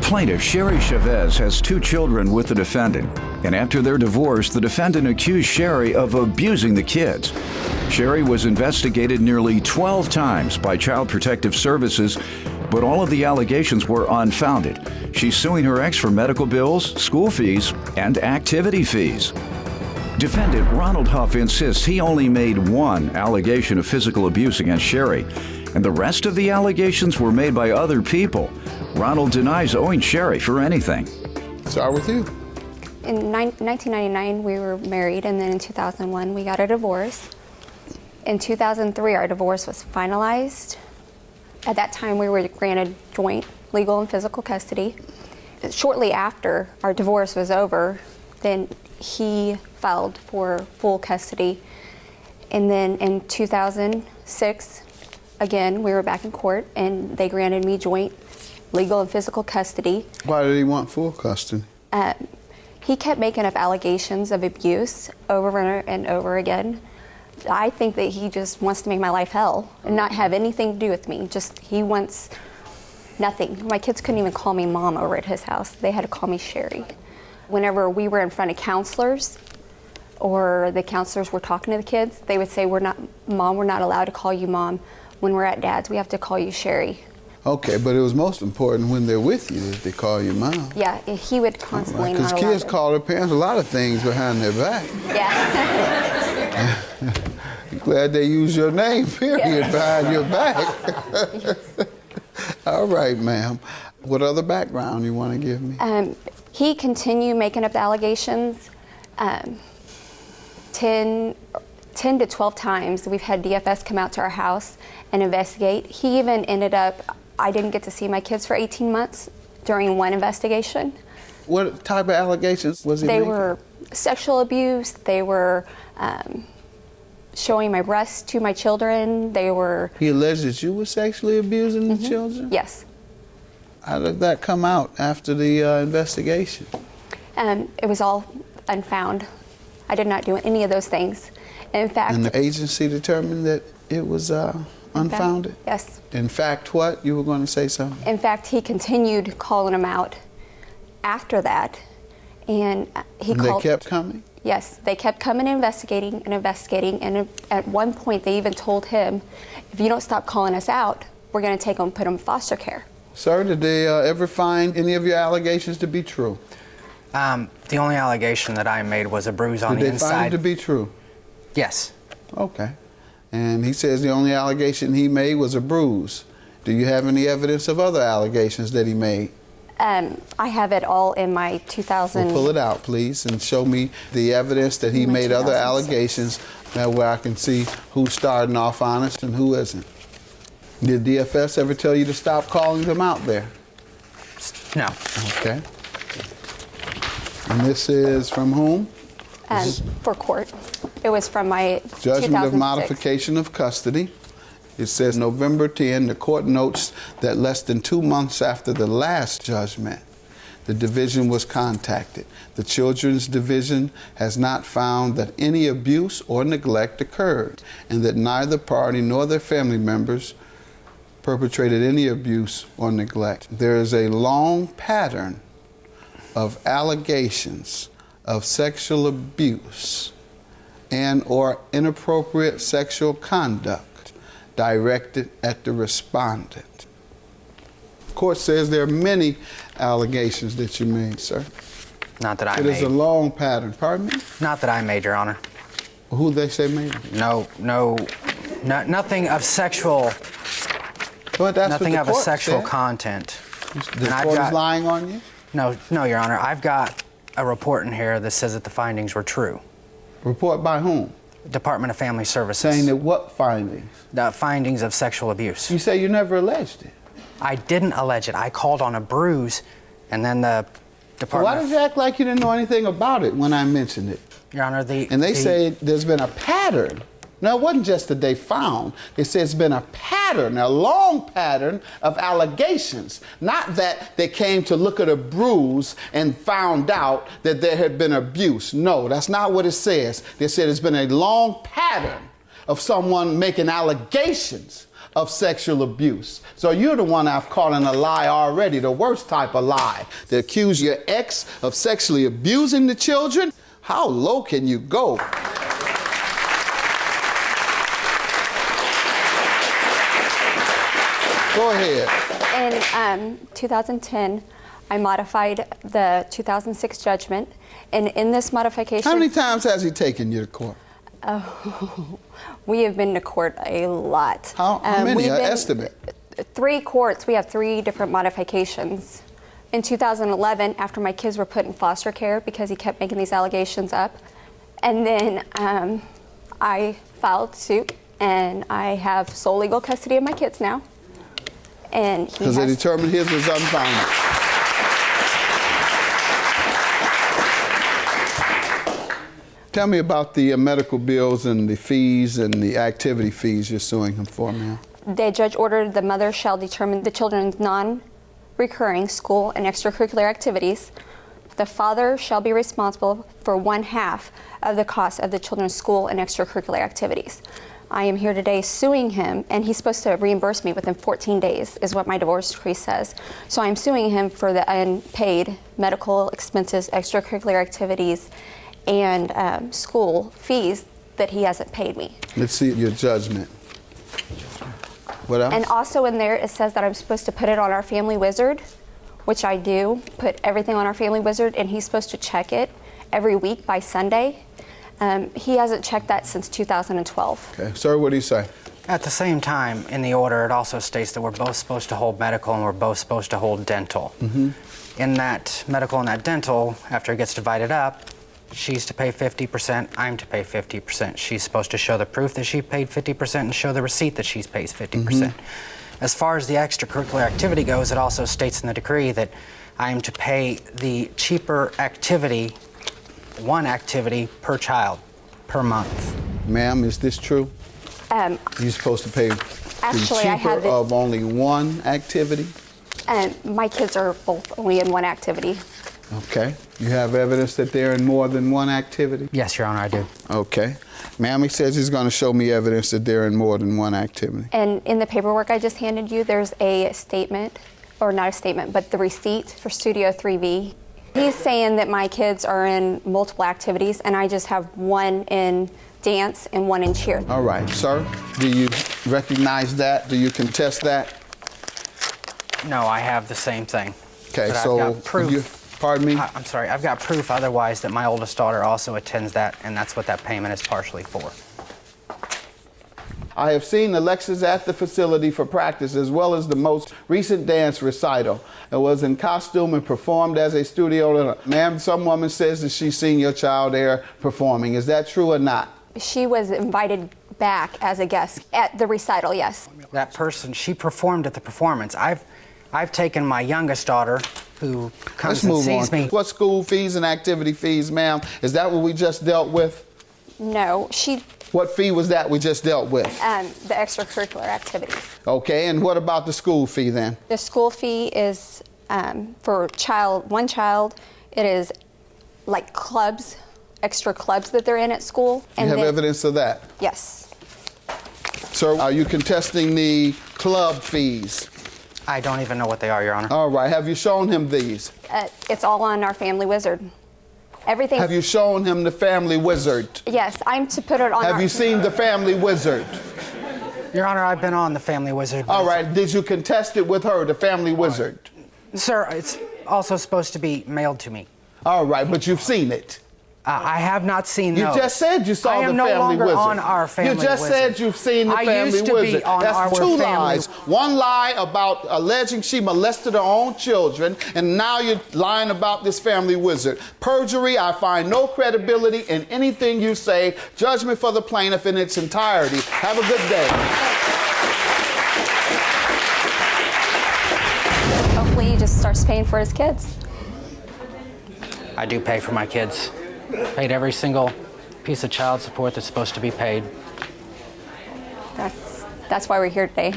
plaintiff, Sherry Chavez, has 2 children with the defendant. And after their divorce, the defendant accused Sherry of abusing the kids. Sherry was investigated nearly 12 times by Child Protective Services, but all of the allegations were unfounded. She's suing her ex for medical bills, school fees, and activity fees. Defendant Ronald Huff insists he only made 1 allegation of physical abuse against Sherry, and the rest of the allegations were made by other people. Ronald denies owing Sherry for anything. Start with you. In 1999, we were married, and then in 2001, we got a divorce. In 2003, our divorce was finalized. At that time, we were granted joint legal and physical custody. Shortly after our divorce was over, then he filed for full custody. And then in 2006, again, we were back in court, and they granted me joint legal and physical custody. Why did he want full custody? He kept making up allegations of abuse over and over again. I think that he just wants to make my life hell and not have anything to do with me. Just, he wants nothing. My kids couldn't even call me mom over at his house. They had to call me Sherry. Whenever we were in front of counselors or the counselors were talking to the kids, they would say, Mom, we're not allowed to call you mom. When we're at dad's, we have to call you Sherry. Okay, but it was most important when they're with you that they call you mom. Yeah, he would constantly Because kids call their parents a lot of things behind their back. Yeah. Glad they use your name, period, behind your back. All right, ma'am. What other background you want to give me? He continued making up the allegations. 10 to 12 times we've had DFS come out to our house and investigate. He even ended up, I didn't get to see my kids for 18 months during one investigation. What type of allegations was he They making? were sexual abuse. They were showing my breasts to my children. They were... He alleged that you were sexually abusing the children? Yes. How did that come out after the investigation? It was all unfound. I did not do any of those things. In fact... And the agency determined that it was unfounded? Yes. In fact, what? You were going to say something? In fact, he continued calling them out after that. And he called... They kept coming? Yes, they kept coming and investigating, and at one point they even told him, if you don't stop calling us out, we're going to take him and put him in foster care. Sir, did they ever find any of your allegations to be true? The only allegation that I made was a bruise on the inside. Did they find it to be true? Yes. Okay. And he says the only allegation he made was a bruise. Do you have any evidence of other allegations that he made? I have it all in my 2000... Well, pull it out, please, and show me the evidence that he made other allegations that where I can see who's starting off honest and who isn't. Did DFS ever tell you to stop calling them out there? No. Okay. And this is from whom? For court. It was from my Judgment 2006. of modification of custody. It says November 10, the court notes that less than 2 months after the last judgment, the division was contacted. The Children's Division has not found that any abuse or neglect occurred, and that neither party nor their family members perpetrated any abuse or neglect. There is a long pattern of allegations of sexual abuse and or inappropriate sexual conduct directed at the respondent. The court says there are many allegations that you made, sir. Not that I made. It is a long pattern. Pardon me? Not that I made, Your Honor. Who they say made it? Nothing of sexual. But that's nothing what the of a court sexual said. content. The court is lying on you? No, Your Honor. I've got a report in here that says that the findings were true. Report by whom? Department of Family Services. Saying that what findings? The findings of sexual abuse. You say you never alleged it. I didn't allege it. I called on a bruise, and then the Department... Why did you act like you didn't know anything about it when I mentioned it? Your Honor, And they say there's been a pattern. No, it wasn't just that they found. They said it's been a pattern, a long pattern of allegations. Not that they came to look at a bruise and found out that there had been abuse. No, that's not what it says. They said it's been a long pattern of someone making allegations of sexual abuse. So you're the one I've caught in a lie already, the worst type of lie. To accuse your ex of sexually abusing the children? How low can you go? Go ahead. In 2010, I modified the 2006 judgment, and in this modification... How many times has he taken you to court? We have been to court a lot. How many? An estimate? 3 courts. We have 3 different modifications. In 2011, after my kids were put in foster care because he kept making these allegations up, and then I filed suit, and I have sole legal custody of my kids now. And because they determined his was unfounded. Tell me about the medical bills and the fees and the activity fees you're suing him for, ma'am. The judge ordered the mother shall determine the children's non-recurring school and extracurricular activities. The father shall be responsible for 1/2 of the cost of the children's school and extracurricular activities. I am here today suing him, and he's supposed to reimburse me within 14 days, is what my divorce decree says. So I'm suing him for the unpaid medical expenses, extracurricular activities, and school fees that he hasn't paid me. Let's see your judgment. What else? And also in there, it says that I'm supposed to put it on our family wizard, which I do, put everything on our family wizard, and he's supposed to check it every week by Sunday. He hasn't checked that since 2012. Okay, sir, what do you say? At the same time, in the order, it also states that we're both supposed to hold medical and we're both supposed to hold dental. Mm-hmm. In that medical and that dental, after it gets divided up, she's to pay 50%, I'm to pay 50%. She's supposed to show the proof that she paid 50% and show the receipt that she pays 50%. Mm-hmm. As far as the extracurricular activity goes, it also states in the decree that I am to pay the cheaper activity, one activity per child, per month. Ma'am, is this true? You're supposed to pay Actually, the cheaper of only one activity? My kids are both only in one activity. Okay. You have evidence that they're in more than one activity? Yes, Your Honor, I do. Okay. Ma'am, he says he's going to show me evidence that they're in more than one activity. And in the paperwork I just handed you, there's a statement, or not a statement, but the receipt for Studio 3V. He's saying that my kids are in multiple activities, and I just have one in dance and one in cheer. All right. Sir, do you recognize that? Do you contest that? No, I have the same thing. Okay, but so I've got proof. Pardon me? I'm sorry, I've got proof otherwise that my oldest daughter also attends that, and that's what that payment is partially for. I have seen Alexis at the facility for practice, as well as the most recent dance recital. It was in costume and performed as a studio. Ma'am, some woman says that she's seen your child there performing. Is that true or not? She was invited back as a guest at the recital, yes. That person, she performed at the performance. I've taken my youngest daughter, who comes and sees me. What school fees and activity fees, ma'am? Is that what we just dealt with? No, What fee was that we just dealt with? the extracurricular activities. Okay, and what about the school fee then? The school fee is for one child. It is like clubs, extra clubs that they're in at school. You have evidence of that? Yes. Sir, are you contesting the club fees? I don't even know what they are, Your Honor. All right, have you shown him these? It's all on our family wizard. Everything. Have you shown him the family wizard? Yes, I'm to put it on. Have you seen the family wizard? Your Honor, I've been on the family wizard. All right, did you contest it with her, the family wizard? Sir, it's also supposed to be mailed to me. All right, but you've seen it. I have not seen those. You just said you saw the family wizard. I am no longer on our family wizard. You just said you've seen the family wizard. I used to be on our That's two family. lies. One lie about alleging she molested her own children, and now you're lying about this family wizard. Perjury, I find no credibility in anything you say. Judgment for the plaintiff in its entirety. Have a good day. Hopefully he just starts paying for his kids. I do pay for my kids. Paid every single piece of child support that's supposed to be paid. That's why we're here today.